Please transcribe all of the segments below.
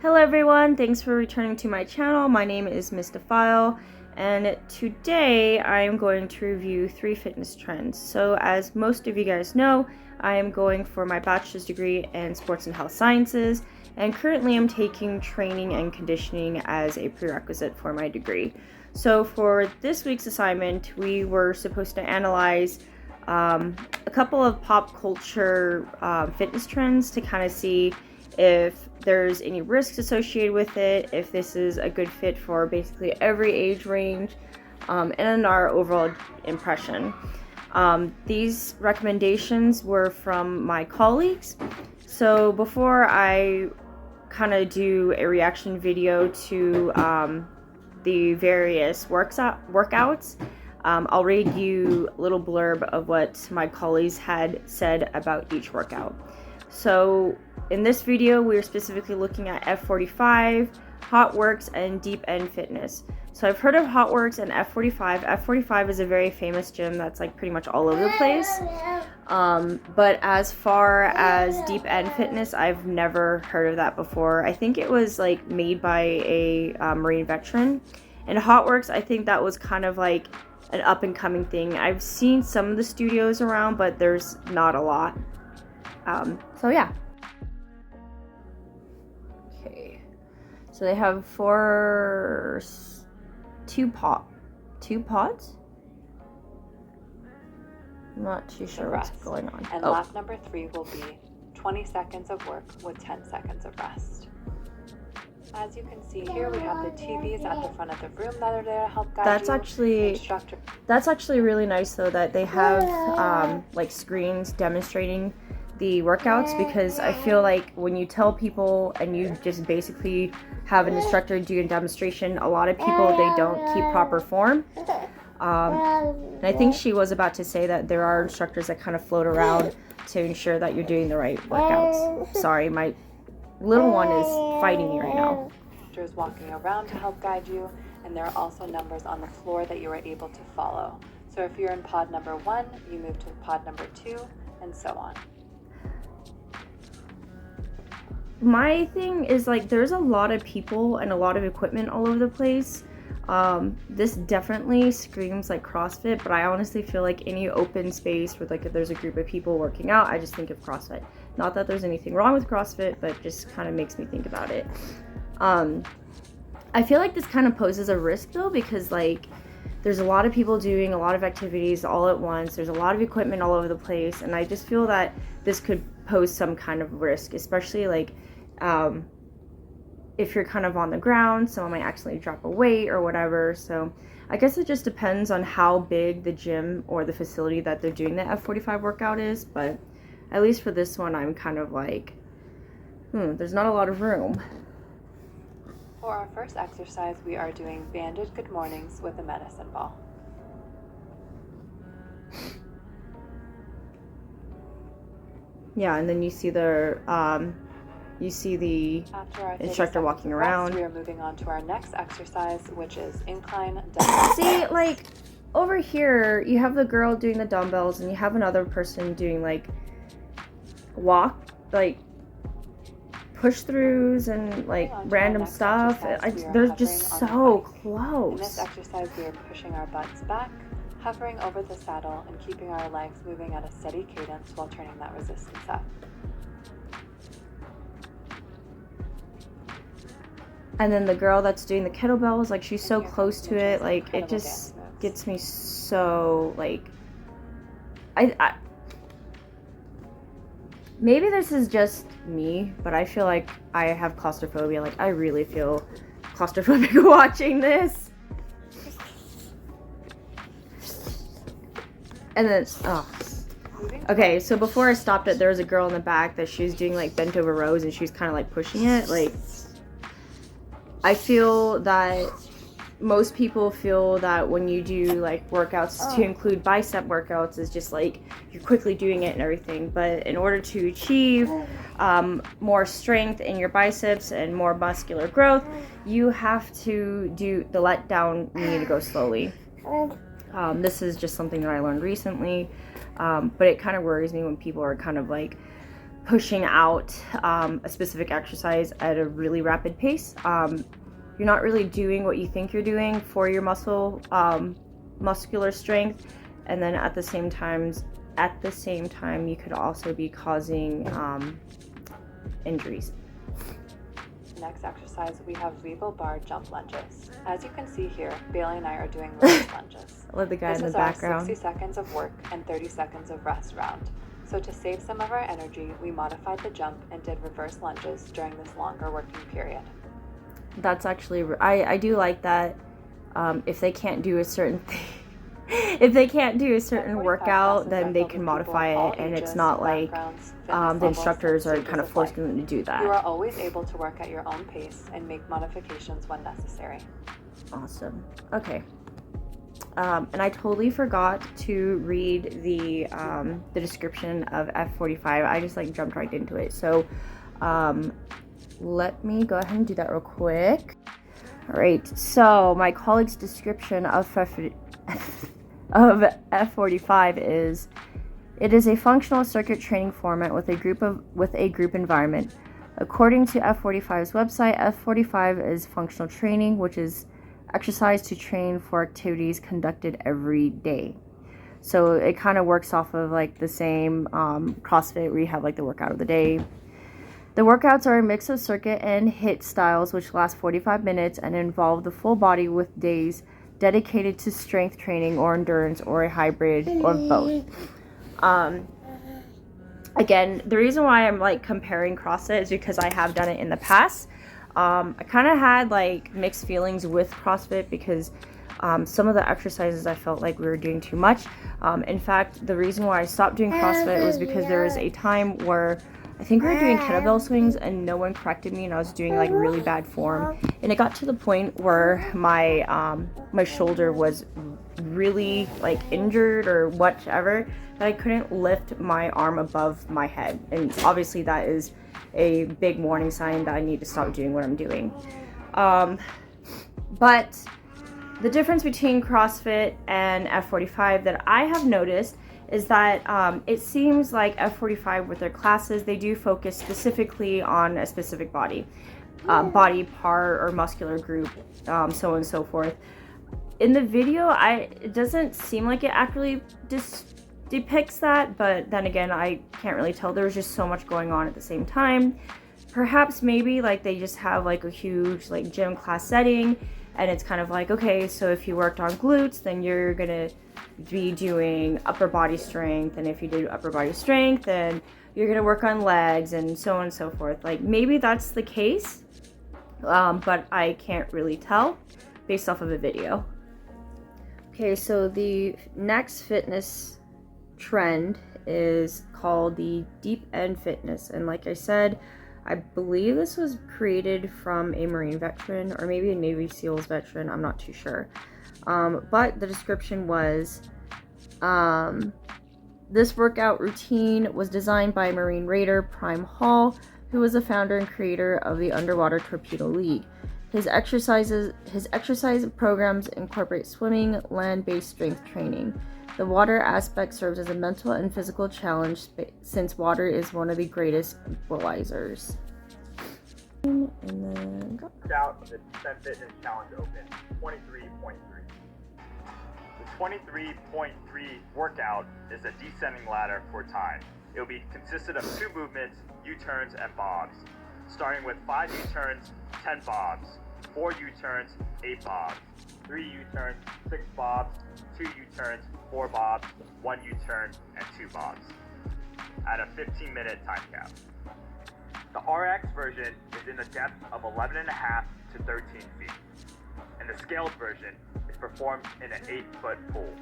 Hello everyone, thanks for returning to my channel. My name is Miss Defile, and today I am going to review 3 fitness trends. So as most of you guys know, I am going for my bachelor's degree in sports and health sciences, and currently I'm taking training and conditioning as a prerequisite for my degree. So for this week's assignment, we were supposed to analyze a couple of pop culture fitness trends to kind of see if there's any risks associated with it, if this is a good fit for basically every age range, and our overall impression. These recommendations were from my colleagues. So before I kind of do a reaction video to the various workouts, I'll read you a little blurb of what my colleagues had said about each workout. So in this video, we're specifically looking at F45, HOTWORX, and Deep End Fitness. So I've heard of HOTWORX and F45. F45 is a very famous gym that's like pretty much all over the place. But as far as Deep End Fitness, I've never heard of that before. I think it was like made by a Marine veteran. And HOTWORX, I think that was kind of like an up and coming thing. I've seen some of the studios around, but there's not a lot. So yeah. Okay. So they have two pods? I'm not too sure what's going on. And lap number 3 will be 20 seconds of work with 10 seconds of rest. As you can see here, we have the TVs at the front of the room that are there to help guide That's actually really nice though, that they have like screens demonstrating the workouts, because I feel like when you tell people and you just basically have an instructor do a demonstration, a lot of people, they don't keep proper form. And I think she was about to say that there are instructors that kind of float around to ensure that you're doing the right workouts. Sorry, my little one is fighting me right now. Instructors walking around to help guide you, and there are also numbers on the floor that you are able to follow. So if you're in pod number 1, you move to pod number 2, and so on. My thing is, like, there's a lot of people and a lot of equipment all over the place. This definitely screams like CrossFit, but I honestly feel like any open space where like if there's a group of people working out, I just think of CrossFit. Not that there's anything wrong with CrossFit, but just kind of makes me think about it. I feel like this kind of poses a risk though, because like there's a lot of people doing a lot of activities all at once. There's a lot of equipment all over the place, and I just feel that this could pose some kind of risk, especially like if you're kind of on the ground, someone might accidentally drop a weight or whatever. So I guess it just depends on how big the gym or the facility that they're doing the F45 workout is, but at least for this one, I'm kind of like, there's not a lot of room. For our first exercise, we are doing banded good mornings with a medicine ball. Yeah, and then you see the instructor walking around. We are moving on to our next exercise, which is incline dumbbells. See, like over here, you have the girl doing the dumbbells, and you have another person doing like push throughs and like random stuff. They're just so close. In this exercise, we are pushing our butts back, hovering over the saddle, and keeping our legs moving at a steady cadence while turning that resistance up. And then the girl that's doing the kettlebells, like she's so close to it, like it just gets me so like, I maybe this is just me, but I feel like I have claustrophobia. Like I really feel claustrophobic watching this. And then, okay, so before I stopped it, there was a girl in the back that she was doing like bent over rows, and she was kind of like pushing it. Like, I feel that most people feel that when you do like workouts to include bicep workouts is just like you're quickly doing it and everything, but in order to achieve more strength in your biceps and more muscular growth, you have to do the let down. You need to go slowly. This is just something that I learned recently, but it kind of worries me when people are kind of like pushing out a specific exercise at a really rapid pace. You're not really doing what you think you're doing for your muscular strength, and then at the same time you could also be causing injuries. Next exercise, we have Regal bar jump lunges. As you can see here, Bailey and I are doing reverse lunges. I love the guy in the This background. is our 60 seconds of work and 30 seconds of rest round. So to save some of our energy, we modified the jump and did reverse lunges during this longer working period. That's actually, I do like that. If they can't do a certain thing, if they can't do a certain workout, then they can modify it, and it's not like the instructors are kind of forcing them to do that. You are always able to work at your own pace and make modifications when necessary. Awesome. Okay. And I totally forgot to read the description of F45. I just like jumped right into it. So let me go ahead and do that real quick. All right. So my colleague's description of F45 is: it is a functional circuit training format with a group environment. According to F45's website, F45 is functional training, which is exercise to train for activities conducted every day. So it kind of works off of like the same CrossFit, where you have like the workout of the day. The workouts are a mix of circuit and HIIT styles, which last 45 minutes and involve the full body, with days dedicated to strength training or endurance, or a hybrid of both. Again, the reason why I'm like comparing CrossFit is because I have done it in the past. I kind of had like mixed feelings with CrossFit because some of the exercises I felt like we were doing too much. In fact, the reason why I stopped doing CrossFit was because there was a time where I think we were doing kettlebell swings and no one corrected me, and I was doing like really bad form, and it got to the point where my shoulder was really like injured or whatever, that I couldn't lift my arm above my head, and obviously that is a big warning sign that I need to stop doing what I'm doing. But the difference between CrossFit and F45 that I have noticed is that it seems like F45 with their classes, they do focus specifically on a specific body part or muscular group, so on and so forth. In the video, it doesn't seem like it actually depicts that, but then again, I can't really tell. There was just so much going on at the same time. Perhaps maybe like they just have like a huge like gym class setting, and it's kind of like, okay, so if you worked on glutes, then you're gonna be doing upper body strength, and if you do upper body strength, then you're gonna work on legs, and so on and so forth. Like maybe that's the case, but I can't really tell based off of a video. Okay, so the next fitness trend is called the deep end fitness, and like I said, I believe this was created from a Marine veteran or maybe a Navy SEALs veteran, I'm not too sure. But the description was, this workout routine was designed by Marine Raider Prime Hall, who was the founder and creator of the Underwater Torpedo League. His exercise programs incorporate swimming, land-based strength training. The water aspect serves as a mental and physical challenge, since water is one of the greatest equalizers. And then go. Out of the Descent Fitness Challenge Open 23.3. The 23.3 workout is a descending ladder for time. It will be consisted of 2 movements, U-turns and bobs, starting with 5 U-turns, 10 bobs, 4 U-turns, 8 bobs, 3 U-turns, 6 bobs, 2 U-turns, 4 bobs, 1 U-turn, and 2 bobs, at a 15-minute time cap. The RX version is in a depth of 11.5 to 13 feet, and the scaled version is performed in an 8-foot pool.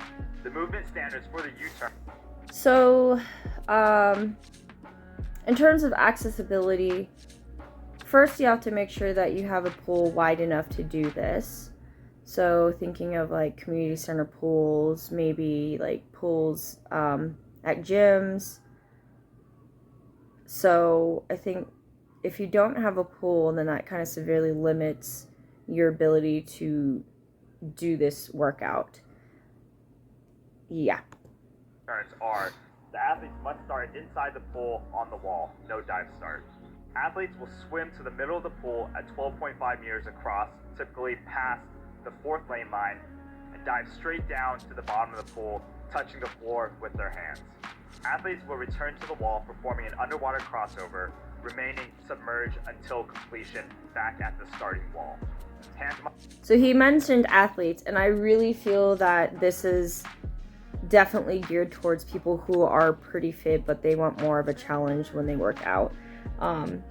The movement standards for the U-turn. So, in terms of accessibility, first you have to make sure that you have a pool wide enough to do this. So thinking of like community center pools, maybe like pools at gyms. So I think if you don't have a pool, then that kind of severely limits your ability to do this workout. Yeah. Turns are The athletes must start inside the pool on the wall, no dive start. Athletes will swim to the middle of the pool at 12.5 meters across, typically past the 4th lane line, and dive straight down to the bottom of the pool, touching the floor with their hands. Athletes will return to the wall, performing an underwater crossover, remaining submerged until completion back at the starting wall. So he mentioned athletes, and I really feel that this is definitely geared towards people who are pretty fit, but they want more of a challenge when they work out. I'm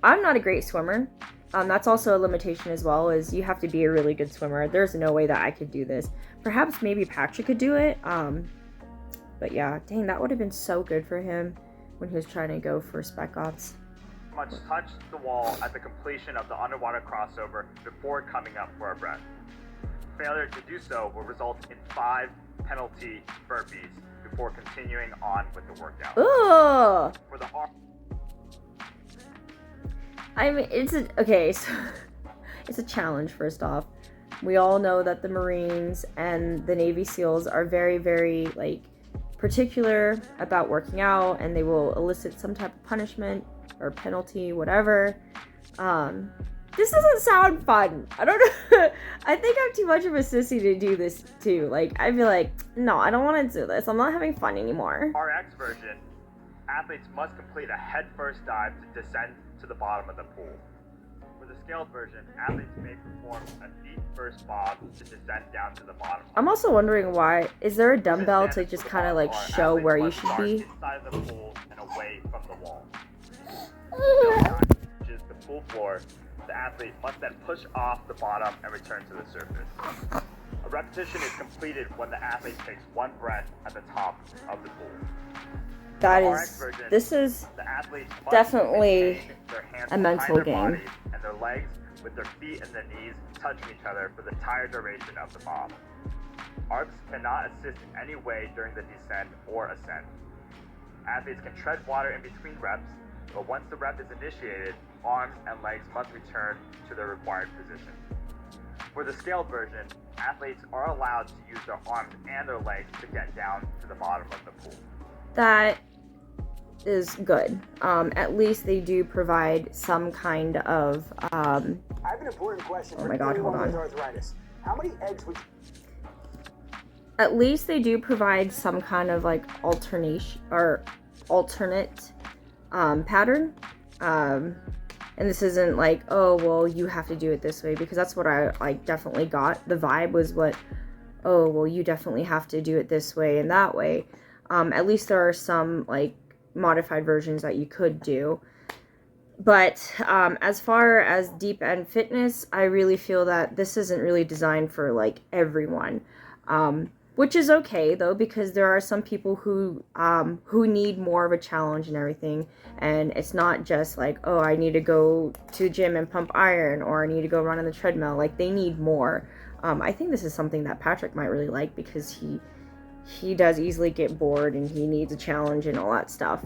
not a great swimmer. That's also a limitation as well, is you have to be a really good swimmer. There's no way that I could do this. Perhaps maybe Patrick could do it. But yeah, dang, that would have been so good for him when he was trying to go for Spec Ops. Must touch the wall at the completion of the underwater crossover before coming up for a breath. Failure to do so will result in 5 penalty burpees before continuing on with the workout. Ugh! For the arm, I mean, so it's a challenge. First off, we all know that the Marines and the Navy SEALs are very, very particular about working out, and they will elicit some type of punishment or penalty, whatever. This doesn't sound fun. I don't know. I think I'm too much of a sissy to do this too. I'd be like, no, I don't want to do this. I'm not having fun anymore. RX version, athletes must complete a head-first dive to descend to the bottom of the pool. For the scaled version, athletes may perform a feet-first bob to descend down to the bottom. I'm also wondering why. Is there a dumbbell to just kind of show where you should be? Inside the pool and away from the wall. Which is the pool floor. The athlete must then push off the bottom and return to the surface. A repetition is completed when the athlete takes 1 breath at the top of the pool. This is the athletes must definitely their hands a mental behind their game. bodies and their legs with their feet and their knees touching each other for the entire duration of the bob. ARPs cannot assist in any way during the descent or ascent. Athletes can tread water in between reps, but once the rep is initiated, arms and legs must return to their required position. For the scaled version, athletes are allowed to use their arms and their legs to get down to the bottom of the pool. That is good. At least they do provide some kind of I have an important question. Oh my god, hold on. Arthritis. How many eggs would At least they do provide some kind of alternate pattern. And this isn't oh well, you have to do it this way, because that's what I definitely got. The vibe was oh well, you definitely have to do it this way and that way. At least there are some modified versions that you could do. But as far as deep end fitness, I really feel that this isn't really designed for everyone. Which is okay though, because there are some people who need more of a challenge and everything, and it's not just oh, I need to go to the gym and pump iron, or I need to go run on the treadmill. They need more. I think this is something that Patrick might really like, because he does easily get bored and he needs a challenge and all that stuff.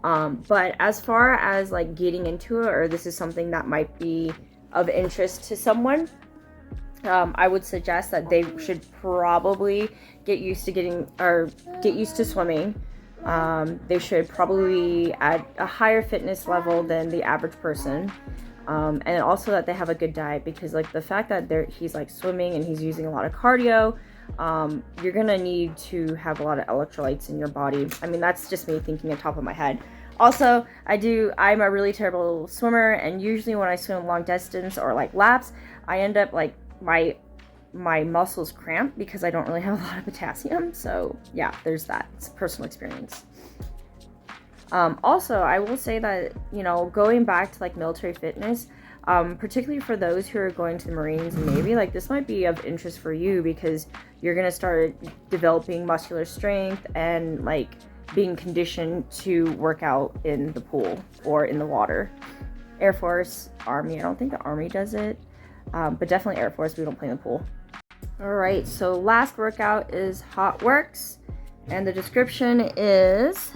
But as far as getting into it, or this is something that might be of interest to someone, I would suggest that they should probably get used to swimming. They should probably be at a higher fitness level than the average person. And also that they have a good diet, because the fact that he's swimming and he's using a lot of cardio, you're gonna need to have a lot of electrolytes in your body. I mean, that's just me thinking on top of my head. Also, I'm a really terrible swimmer, and usually when I swim long distance or laps, I end up my muscles cramp because I don't really have a lot of potassium. So yeah, there's that. It's a personal experience. Also, I will say that, going back to military fitness, particularly for those who are going to the Marines and Navy, this might be of interest for you, because you're going to start developing muscular strength and being conditioned to work out in the pool or in the water. Air Force, Army, I don't think the Army does it, but definitely Air Force, we don't play in the pool. Alright, so last workout is HOTWORX, and the description is,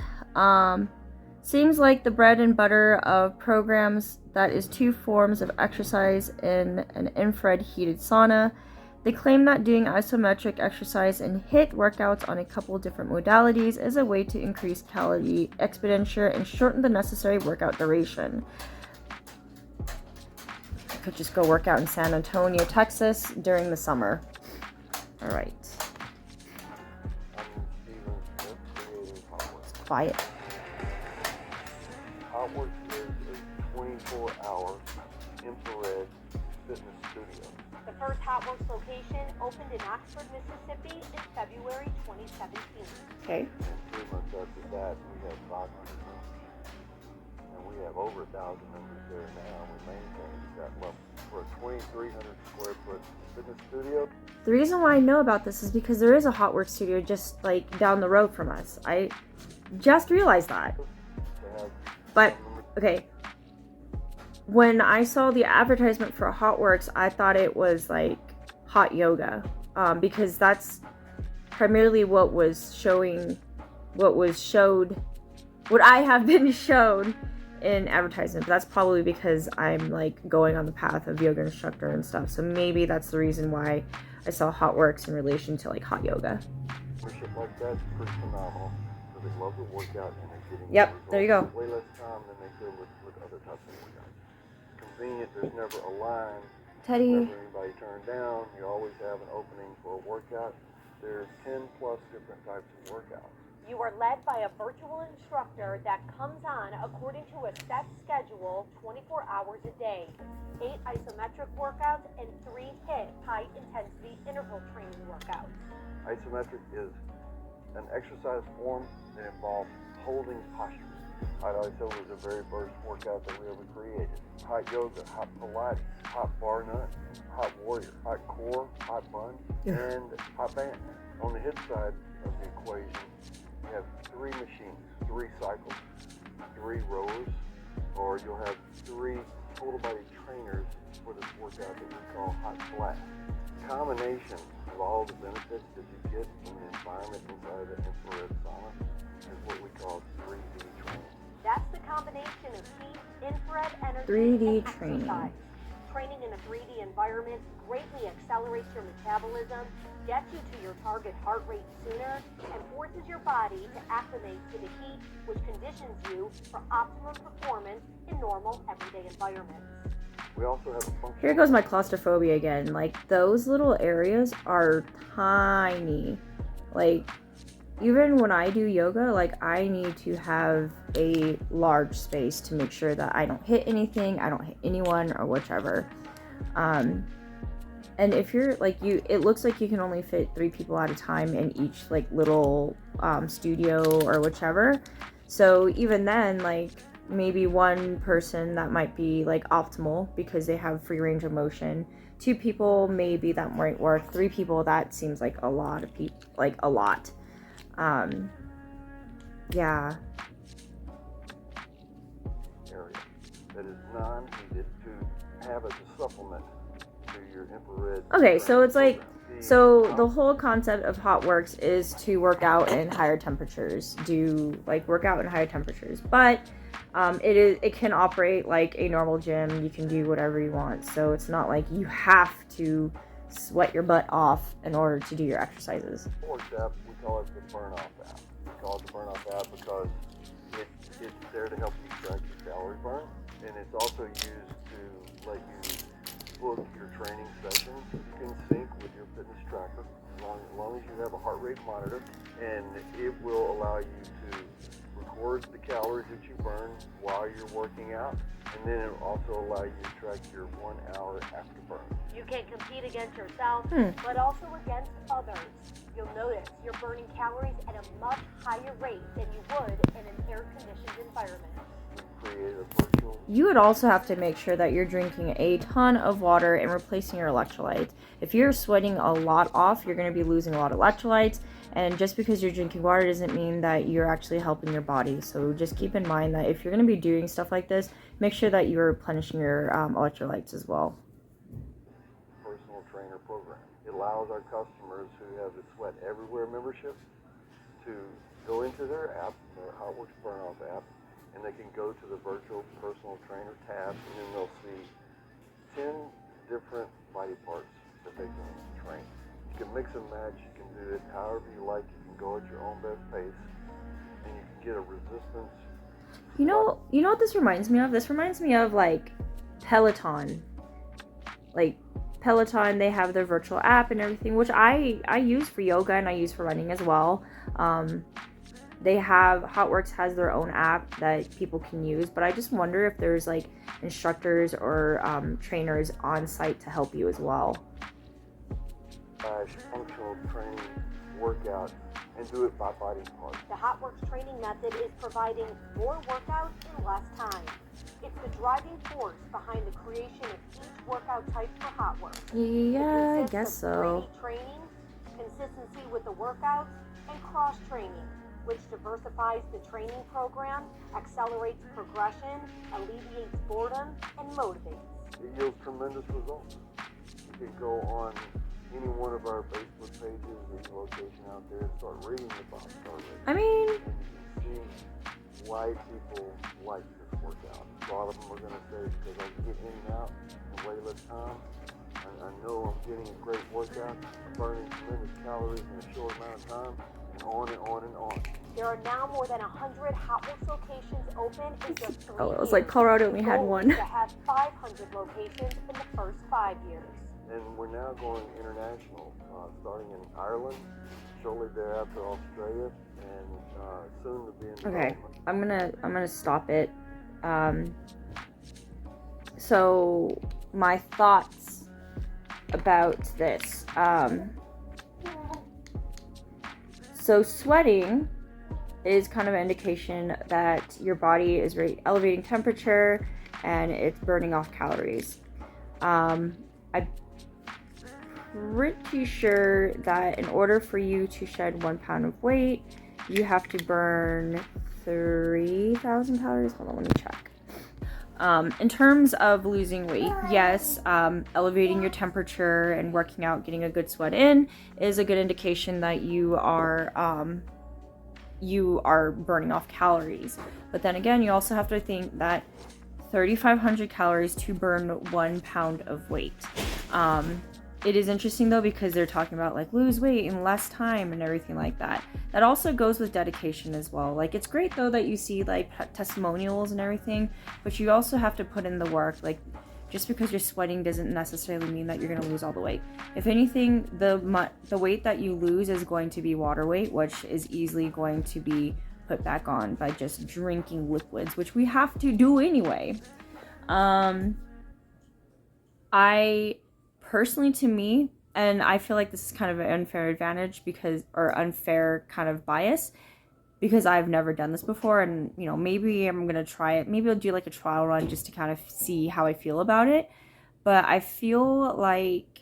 seems like the bread and butter of programs that is 2 forms of exercise in an infrared heated sauna They claim that doing isometric exercise and HIIT workouts on a couple different modalities is a way to increase calorie expenditure and shorten the necessary workout duration. I could just go work out in San Antonio, Texas during the summer. All right. It's quiet. HOTWORX is a 24-hour infrared fitness studio. The first HOTWORX location opened in Oxford, Mississippi in February 2017. Okay. And 3 months after that, we had 500 members. And we have over 1,000 members there now. We maintain that level. For a 2,300 square foot fitness studio. The reason why I know about this is because there is a HOTWORX studio just like down the road from us. I just realized that. But, okay. When I saw the advertisement for HOTWORX, I thought it was like hot yoga, because that's primarily what I have been shown in advertisement. But that's probably because I'm like going on the path of yoga instructor and stuff. So maybe that's the reason why I saw HOTWORX in relation to like hot yoga. Membership like that's pretty phenomenal. So they love the workout and they're getting Yep, there you go. way less time than they could with other types of workouts. Convenient, there's never a line. Teddy. Never anybody turned down. You always have an opening for a workout. There's 10 plus different types of workouts. You are led by a virtual instructor that comes on according to a set schedule 24 hours a day. 8 isometric workouts and 3 HIIT, high intensity interval training workouts. Isometric is an exercise form that involves holding posture. Hot iso was the very first workout that we ever created. Hot yoga, hot Pilates, hot bar none, hot warrior, hot core, hot bun, and hot band. On the HIIT side of the equation, you have 3 machines, 3 cycles, 3 rowers, or you'll have 3 total body trainers for this workout that we call hot blast. Combination of all the benefits that you get from the environment inside the infrared sauna is what we call 3D training. That's the combination of heat, infrared energy, 3D and training. exercise. Training in a 3D environment greatly accelerates your metabolism, gets you to your target heart rate sooner, and forces your body to acclimate to the heat, which conditions you for optimum performance in normal everyday environments. We also have a function. Here goes my claustrophobia again. Like, those little areas are tiny. Like, even when I do yoga, like, I need to have a large space to make sure that I don't hit anything, I don't hit anyone, or whichever. And if you're, like, it looks like you can only fit 3 people at a time in each, like, little studio or whichever. So even then, like, maybe 1 person that might be, like, optimal because they have free range of motion. 2 people, maybe that might work. 3 people, that seems like a lot of people, like, a lot. Yeah. Area that is non-heated to have as a supplement to your infrared. Okay, so it's like, program. so the whole concept of HOTWORX is to work out in higher temperatures, work out in higher temperatures, but it can operate like a normal gym. You can do whatever you want, so it's not like you have to sweat your butt off in order to do your exercises. HOTWORX app, we call it the burn-off app. We call it the burn-off app because it's there to help you track your calorie burn, and it's also used to let you book your training sessions. You can sync with your fitness tracker as long as you have a heart rate monitor, and it will allow you to record the calories that you burn while you're working out, and then it will also allow you to track your 1 hour afterburn. You can compete against yourself, but also against others. You'll notice you're burning calories at a much higher rate than you would in an air-conditioned environment. Create a virtual. You would also have to make sure that you're drinking a ton of water and replacing your electrolytes. If you're sweating a lot off, you're going to be losing a lot of electrolytes, and just because you're drinking water doesn't mean that you're actually helping your body. So just keep in mind that if you're going to be doing stuff like this, make sure that you're replenishing your electrolytes as well. Personal trainer program. It allows our customers who have the Sweat Everywhere membership to go into their app, their HOTWORX Burn-Off app, and they can go to the virtual personal trainer tab, and then they'll see 10 different body parts that they can train mix and match. You can do it however you like. You can go at your own best pace, and you can get a resistance. You know what this reminds me of? This reminds me of like Peloton. Like Peloton, they have their virtual app and everything, which I use for yoga and I use for running as well. They have, HOTWORX has their own app that people can use, but I just wonder if there's like instructors or trainers on site to help you as well. Functional training workout and do it by body part. The HOTWORX training method is providing more workouts in less time. It's the driving force behind the creation of each workout type for HOTWORX. Yeah, I guess so. Training, consistency with the workouts, and cross-training, which diversifies the training program, accelerates progression, alleviates boredom, and motivates. It yields tremendous results. You can go on any one of our Facebook pages, any location out there, and start reading about start rating. I mean, and you can see why people like this workout. A lot of them are going to say because I can get in and out in way less time. I know I'm getting a great workout, burning tremendous calories in a short amount of time, and on and on and on. There are now more than 100 HOTWORX locations open in just 3 years. oh, it was like Colorado only had one. To have 500 locations in the first 5 years. And we're now going international, starting in Ireland, shortly thereafter Australia, and soon to be in Okay, development. I'm gonna stop it. So my thoughts about this. So sweating is kind of an indication that your body is elevating temperature and it's burning off calories. I'm pretty sure that in order for you to shed 1 pound of weight, you have to burn 3,000 calories. Hold on, let me check. In terms of losing weight, yes, elevating your temperature and working out, getting a good sweat in is a good indication that you are burning off calories. But then again, you also have to think that 3,500 calories to burn 1 pound of weight. It is interesting though because they're talking about like lose weight in less time and everything like that. That also goes with dedication as well. Like it's great though that you see like testimonials and everything, but you also have to put in the work. Like just because you're sweating doesn't necessarily mean that you're going to lose all the weight. If anything, the weight that you lose is going to be water weight, which is easily going to be put back on by just drinking liquids, which we have to do anyway. I personally, to me, and I feel like this is kind of an unfair advantage or unfair kind of bias, because I've never done this before, and you know, maybe I'm gonna try it. Maybe I'll do like a trial run just to kind of see how I feel about it. But I feel like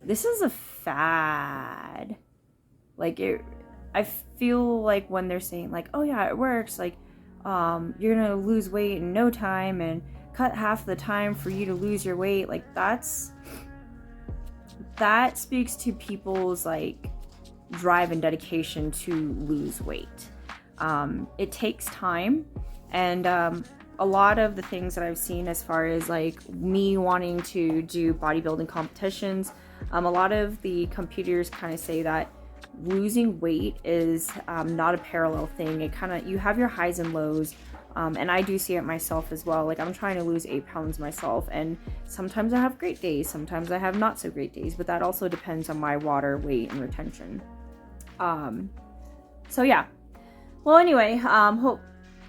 this is a fad. Like I feel like when they're saying like, oh yeah, it works, like you're gonna lose weight in no time and cut half the time for you to lose your weight, like that speaks to people's like drive and dedication to lose weight. It takes time, and a lot of the things that I've seen as far as like me wanting to do bodybuilding competitions, a lot of the competitors kind of say that losing weight is not a parallel thing. It kind of, you have your highs and lows. And I do see it myself as well. Like I'm trying to lose 8 pounds myself, and sometimes I have great days, sometimes I have not so great days, but that also depends on my water weight and retention. So yeah. Well, anyway,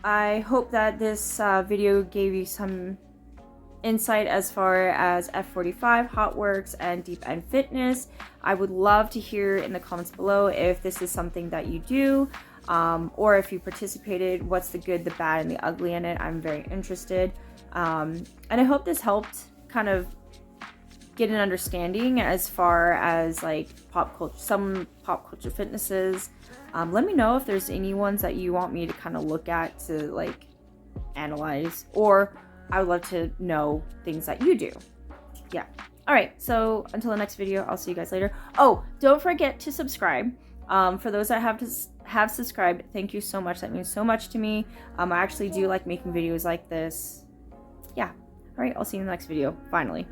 I hope that this video gave you some insight as far as F45, HOTWORX, and Deep End Fitness. I would love to hear in the comments below if this is something that you do. Or if you participated, what's the good, the bad, and the ugly in it. I'm very interested. And I hope this helped kind of get an understanding as far as like some pop culture fitnesses. Let me know if there's any ones that you want me to kind of look at to like analyze, or I would love to know things that you do. Yeah. All right. So until the next video, I'll see you guys later. Oh, don't forget to subscribe. For those that have subscribed, thank you so much. That means so much to me. I actually do like making videos like this. Yeah. All right. I'll see you in the next video. Finally.